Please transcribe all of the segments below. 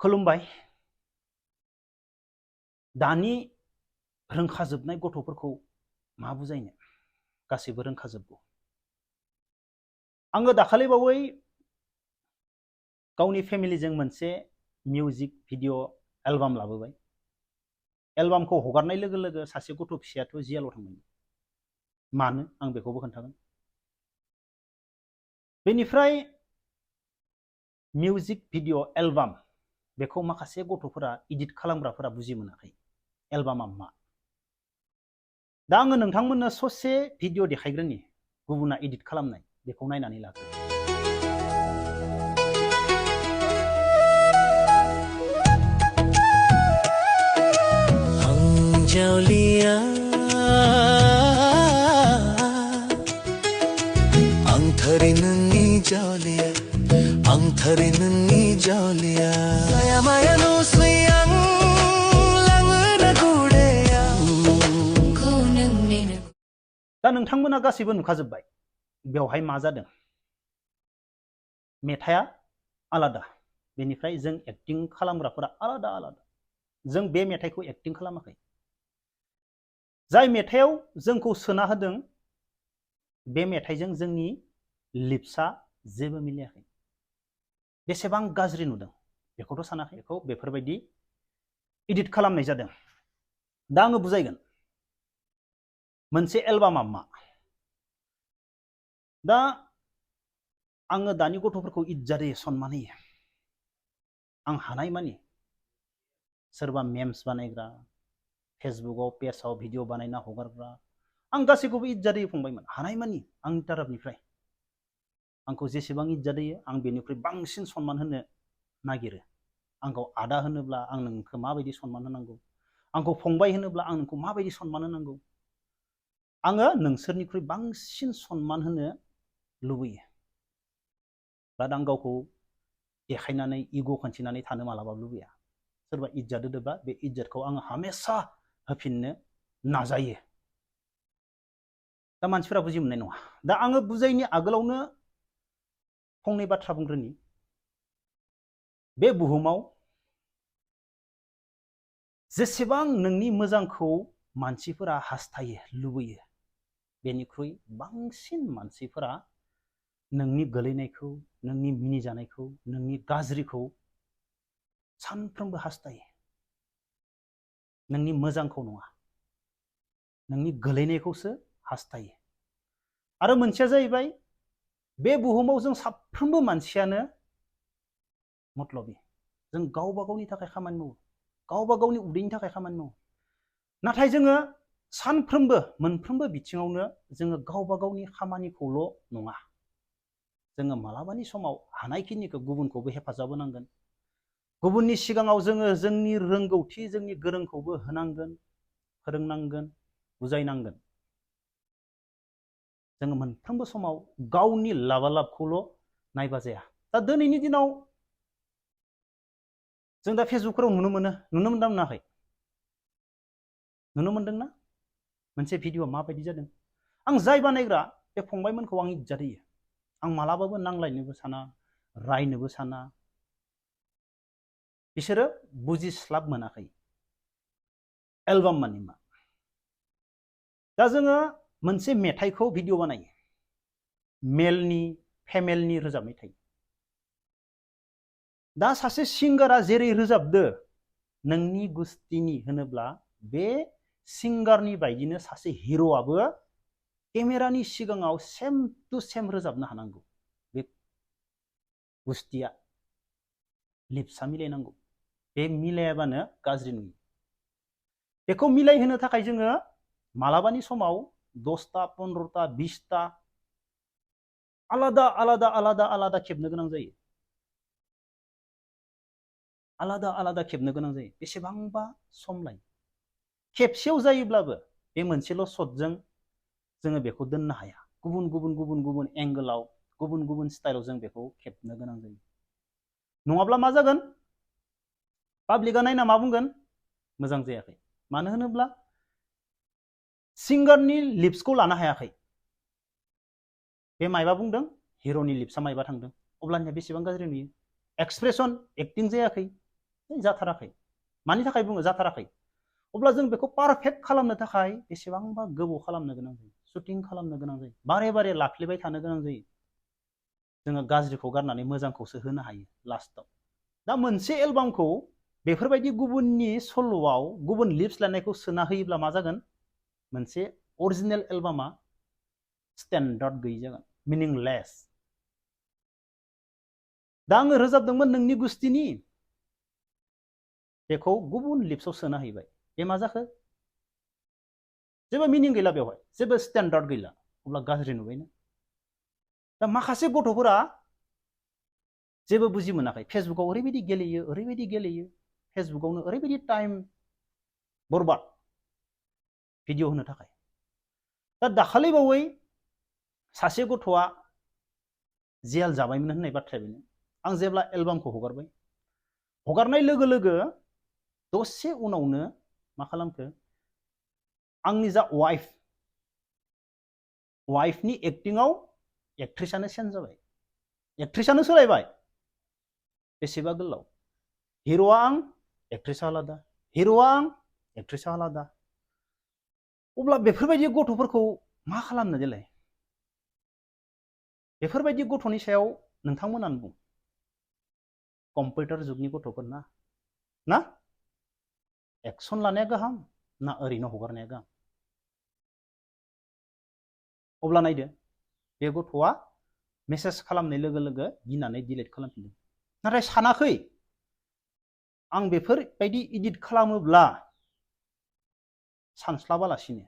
खुलुमबाय। दानि रोंखाजोबनाय गथ'फोरखौ मा बुजायनो, गासैबो रोंखाजोबगौ। आङो दाखालिबावै गावनि फेमिलिजों मोनसे मिउजिक भिडिअ एलबाम लाबोबाय। एलबामखौ हगारनाय लोगो लोगो सासे गथ' फिसायाथ' जियाल' थांदों। मानो आं बेखौबो खोन्थागोन। बेनिफ्राय मिउजिक भिडिअ एलबाम बेखौ माखासे गथ'फोरा इडिट खालामग्राफोरा बुजि मोनाखै एलबामा मा। दा आङो नोंथांमोननो ससे भिडिअ देखायग्रोनि, गुबुना इडिट खालामनाय, बेखौ नायनानै लाग्रो। Jaulia, ang tharinungi jaulia, ang tharinungi jaulia. Saya maya no suyang langna gudeya. दा नोंथांमोना गासैबो नुखाजोबबाय बेवहाय मा जादों। मेथाइया आलादा, बेनिफ्राय जों एक्टिं खालामग्राफोरा आलादा आलादा। जों बे मेथाइखौ एक्टिं खालामाखै। जाय मेथाइयाव जोंखौ सोना होदों बे मेथाइजों जोंनि लिप्सआ जेबो मिलायाखै। बेसेबां गाज्रि नुदों बेखौथ' सानाखै। बेखौ बेफोरबायदि इडिट खालामनाय जादों। दा आङो बुजायगोन मोनसे एलबामा मा। दा आङो दानि गथ'फोरखौ इज्जत होयो, सनमान होयो। आं हानायमानि सोरबा मेम्स बानायग्रा, फेसबुकआव पेजआव भिडिअ बानायना हगारग्रा, आं गासैखौबो इज्जत होयो फंबायमोन। हानायमानि आंनि तरफनिफ्राय आंखौ जेसेबां इज्जत होयो आं बेनिख्रुइ बांसिन सनमान होनो नागिरो। आंखौ आदा होनोब्ला आं नोंखौ माबायदि सनमान होनांगौ, आंखौ फंबाय होनोब्ला आं नोंखौ माबायदि सनमान होनांगौ, आङो नोंसोरनिख्रुइ बांसिन सनमान होनो लुबैयो। बाट आं गावखौ देखायनानै इग' खिन्थिनानै थानो मालाबाबो लुबैया। सोरबा इज्जत होदोंबा बे इज्जतखौ आङो हामेसा होफिननो नाजायो। दा मानसिफोरा बुजि मोननाय नङा। दा आङो बुजायनि आगोलावनो फंनै बाथ्रा बुंग्रोनि। बे बुहुमाव जेसेबां नोंनि मोजांखौ मानसिफोरा हास्थायो, लुबैयो, बेनिख्रुइ बांसिन मानसिफोरा नोंनि गोलैनायखौ, नोंनि मिनिजानायखौ, नोंनि गाज्रिखौ सानफ्रोमबो हास्थायो। नोंनि मोजांखौ नङा, नोंनि गोलैनायखौसो हास्थायो। आरो मोनसेया जाहैबाय बे बुहुमाव जों साफ्रोमबो मानसियानो मतलबि। जों गावबा गावनि थाखाय खामानि मावो, गावबा गावनि उदैनि थाखाय खामानि मावो। नाथाय जोङो सानफ्रोमबो मोनफ्रोमबो बिथिङावनो जोङो गावबा गावनि खामानिखौल' नङा, जोङो मालाबानि समाव हानायखिनिखौ गुबुनखौबो हेफाजाब होनांगोन। गुबुननि सिगाङाव जोङो जोंनि रोंगौथि, जोंनि गोरोंखौबो होनांगोन, फोरोंनांगोन, बुजायनांगोन। जोङो मोनफ्रोमबो समाव गावनि लाबालाबखौल' नायबा जाया। दा दिनैनि दिनाव जों दा फेसबुकफोराव नुनो मोनदों मोनाखै? नुनो मोनदोंना? मोनसे भिडिअ माबायदि जादों? आं जाय बानायग्रा बे फंबायमोनखौ आं इज्जत होयो। आं मालाबाबो नांलायनोबो साना, रायनोबो साना। बिसोरो बुजिस्लाब मोनाखै एलबाम माने मा। दा जोङो मोनसे मेथाइखौ भिडिअ बानायो, मेलनि फेमेलनि रोजाबनाय थायो। दा सासे सिंगारा जेरै रोजाबदो नोंनि गुस्थिनि होनोब्ला बे सिंगारनि बायदिनो सासे हिर'आबो केमेरानि सिगाङाव सेम टु सेम रोजाबनो हानांगौ। बे गुस्थिया लिप्सआ मिलायनांगौ। बे मिलायाबानो गाज्रि नुयो। बेखौ मिलायहोनो थाखाय जोङो मालाबानि समाव 10टा 15टा 20टा आलादा आलादा आलादा आलादा खेबनो गोनां जायो। आलादा आलादा खेबनो गोनां जायो। बेसेबांबा सम लायो। खेबसेयाव जायोब्लाबो बे मोनसेल' शटजों जोङो बेखौ दोननो हाया। गुबुन गुबुन गुबुन गुबुन एंगोलाव, गुबुन गुबुन स्टाइलाव जों बेखौ खेबनो गोनां जायो। नङाब्ला मा जागोन? पाब्लिकआ नायना मा बुंगोन? मोजां जायाखै। मानो होनोब्ला सिंगारनि लिप्सखौ लानो हायाखै। बे मायबा बुंदों, हिर'नि लिप्सआ मायबा थांदों। अब्लानिया बेसेबां गाज्रि नुयो। एक्सप्रेसन, एक्टिं जायाखै। जाथाराखै मानि थाखाय बुङो जाथाराखै अब्ला जों बेखौ पारफेक्ट खालामनो थाखाय बेसेबांबा गोबाव खालामनो गोनां जायो शुटिं खालामनो गोनां जायो बारे बारे लाफ्लेबाय थानो गोनां जायो जोङो गाज्रिखौ गारनानै मोजांखौसो होनो हायो लास्टआव दा मोनसे एलबामखौ बेफोरबायदि गुबुननि सल'आव गुबुन लिप्स लानायखौ सोना होयोब्ला मा जागोन मोनसे अरिजिनेल एलबामा स्टेन्डार्ड गैयै जागोन मिनिंलेस दा आङो रोजाबदोंमोन नोंनि गुस्थिनि बेखौ गुबुन लिप्सआव सोना हैबाय बे मा जाखो जेबो मिनिं गैला बेवहाय जेबो स्टेन्डार्ड गैला अब्ला गाज्रि नुबायना दा माखासे गथ'फोरा जेबो बुजि मोनाखै फेसबुकआव ओरैबायदि गेलेयो फेसबुकआवनो ओरैबायदि टाइम बरबाद भिडिअ होनो थाखाय दा दाखालि बावै सासे गथ'आ जेल जाबायमोन होननाय बाथ्राया बेनो आं जेब्ला एलबामखौ हगारबाय हगारनाय लोगो लोगो दसे उनावनो मा खालामखो आंनि जा वाइफनि एक्टिंआव एक्ट्रेसानो चेन्ज जाबाय एक्ट्रेसानो सोलायबाय बेसेबा गोलाव हिर'आ आं एक्ट्रेसा आलादा हिर'आ आं एक्ट्रेसा आलादा अब्ला बेफोरबायदि गथ'फोरखौ मा खालामनो देलाय बेफोरबायदि गथ'नि सायाव नोंथांमोनानो बुं कम्पिउटार जुगनि गथ'फोर ना एक्सन लानाया गाहाम ना ओरैनो हगारनाया गाहाम अब्ला नायदो बे गथ'आ मेसेज खालामनाय लोगो लोगो गिनानै डिलिट खालामफिनदों नाथाय सानाखै आं बेफोरबायदि इडिट खालामोब्ला सानस्लाबालासिनो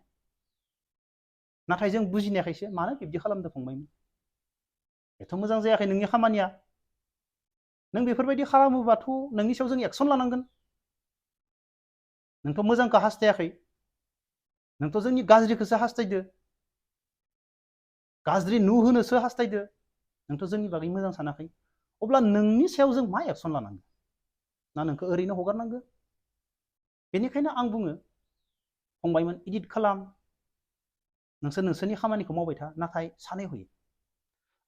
नाथाय जों बुजिनायखायसो मानो बिब्दि खालामदों फंबायमोन बेथ' मोजां जायाखै नोंनि खामानिया नों बेफोरबायदि खालामोबाथ' नोंनि सायाव जों एक्सन लानांगोन नोंथ' मोजांखौ हास्थायाखै नोंथ' जोंनि गाज्रिखौसो हास्थायदो गाज्रि नुहोनोसो हास्थायदो नोंथ' जोंनि बागै मोजां सानाखै अब्ला नोंनि सायाव जों मा एक्सन लानांगोन ना नोंखौ ओरैनो हगारनांगौ बेनिखायनो आं बुङो फंबायमोन इडिट खालाम नोंसोरनि खामानिखौ मावबाय था नाथाय सानै हयै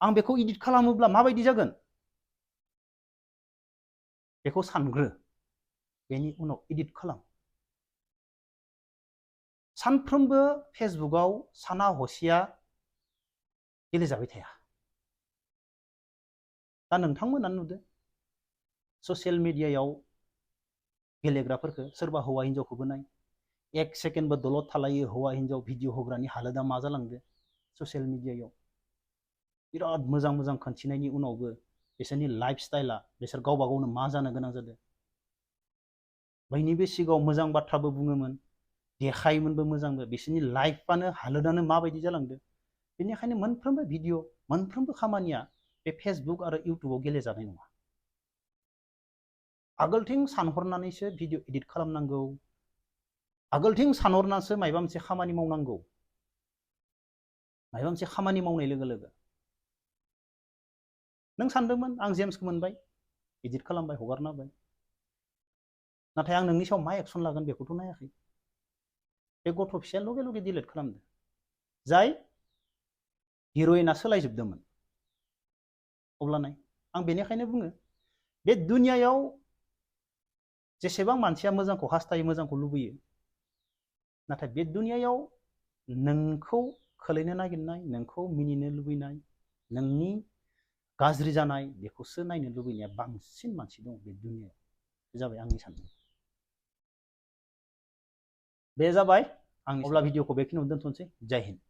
आं बेखौ इडिट खालामोब्ला माबायदि जागोन बेखौ सानग्रो बेनि उनाव इडिट खालाम सानफ्रोमबो फेसबुकआव साना हसिया गेलेजाबाय थाया दा नोंथांमोनानो नुदो ससियेल मिडियायाव गेलेग्राफोरखौ सोरबा हौवा हिन्जावखौबो नाय एक सेकेन्डबो दलद थालायो हौवा हिन्जाव भिडिअ होग्रानि हालोदा मा जालांदो ससियेल मिडियायाव बिराद मोजां मोजां खिन्थिनायनि उनावबो बिसोरनि लाइफ स्टाइला बिसोर गावबा गावनो मा जानो गोनां जादों बयनिबो सिगाङाव मोजां बाथ्राबो बुङोमोन देखायोमोनबो मोजांबो बिसोरनि लाइफआनो हालोदानो माबायदि जालांदो बेनिखायनो मोनफ्रोमबो भिडिअ मोनफ्रोमबो खामानिया बे फेसबुक आरो इउटुबाव गेलेजानाय नङा आगोलथिं सानहरनानैसो भिडिअ एडिट खालामनांगौ आगोलथिं सानहरनासो माबा मोनसे खामानि मावनांगौ माबा मोनसे खामानि मावनाय लोगो लोगो नों सानदोंमोन आं जेम्सखौ मोनबाय एडिट खालामबाय हगारना होबाय नाथाय आं नोंनि सायाव मा एक्सन लागोन बेखौथ' नायाखै बे गथ' फिसाया लगे लगे डिलिट खालामदो जाय हिर'इना सोलायजोबदोंमोन अब्ला नाय आं बेनिखायनो बुङो बे दुनियायाव जेसेबां मानसिया मोजांखौ हास्थायो मोजांखौ लुबैयो नाथाय बे दुनियायाव नोंखौ खोलैनो नागिरनाय नोंखौ मिनिनो लुबैनाय नोंनि गाज्रि जानाय बेखौसो नायनो लुबैनाया बांसिन मानसि दं बे दुनियायाव बे जाबाय आंनि साननाय बे जाबाय आं अब्ला भिडिअखौ बेखिनियावनो दोनथ'नोसै जय हिन्द